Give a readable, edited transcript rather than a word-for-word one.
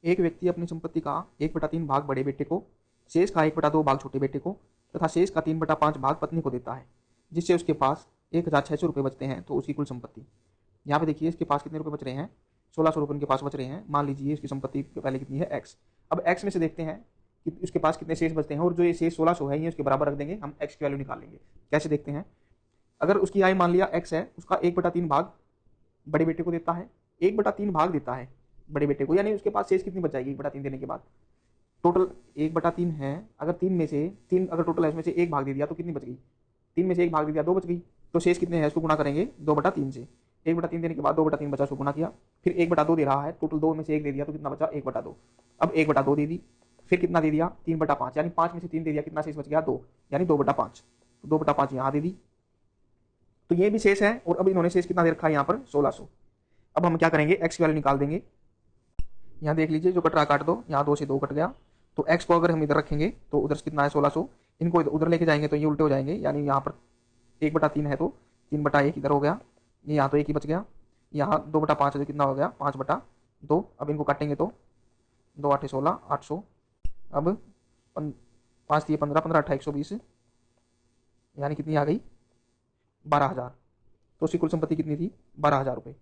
एक व्यक्ति अपनी संपत्ति का 1/3 भाग बड़े बेटे को, शेष का 1/2 भाग छोटे बेटे को तथा शेष का 3/5 भाग पत्नी को देता है, जिससे उसके पास 1,600 रुपये बचते हैं। तो उसकी कुल संपत्ति, यहाँ पे देखिए इसके पास कितने रुपए बच रहे हैं, 1600 रुपये उनके पास बच रहे हैं। मान लीजिए इसकी संपत्ति पहले कितनी है, एक्स। अब एक्स में से देखते हैं कि उसके पास कितने शेष बचते हैं, और जो ये शेष 1600 है ये उसके बराबर रख देंगे, हम एक्स की वैल्यू निकाल लेंगे। कैसे देखते हैं, अगर उसकी आय मान लिया एक्स है, उसका 1/3 भाग बड़े बेटे को देता है, 1/3 भाग देता है बड़े बेटे को, यानी उसके पास शेष कितनी बच जाएगी 1/3 देने के बाद। टोटल 1/3 है, अगर 3 में से 3 अगर टोटल है उसमें से 1 भाग दे दिया तो कितनी बच गई, 3 में से 1 भाग दे दिया 2 बच गई। तो शेष कितने हैं उसको गुणा करेंगे 2/3 से। 1/3 देने के बाद 2/3 बचा, उसको गुणा किया, फिर 1/2 दे रहा है, टोटल 2 में से 1 दे दिया तो कितना बचा 1/2। अब 1/2 दे दी, फिर कितना दे दिया 3/5, यानी 5 में से 3 दे दिया, कितना शेष बच गया 2, यानी 2/5। 2/5 यहाँ दे दी, तो ये भी शेष है। और अब इन्होंने शेष कितना दे रखा है यहाँ पर 1600। अब हम क्या करेंगे, एक्स की वैल्यू निकाल देंगे। यहाँ देख लीजिए जो कट रहा काट दो, यहाँ 2 से 2 कट गया, तो एक्स को अगर हम इधर रखेंगे तो उधर से कितना है 1600, इनको उधर लेके जाएंगे तो ये उल्टे हो जाएंगे, यानी यहाँ पर 1/3 है तो 3/1 इधर हो गया, ये यहाँ तो 1 ही बच गया, यहाँ 2/5 है तो कितना हो गया 5/2। अब इनको काटेंगे तो 2 8 16 800, अब 5 दिए 15, 15 8 120, यानी कितनी आ गई 12,000। तो उसकी कुल संपत्ति कितनी थी 12,000 रुपये।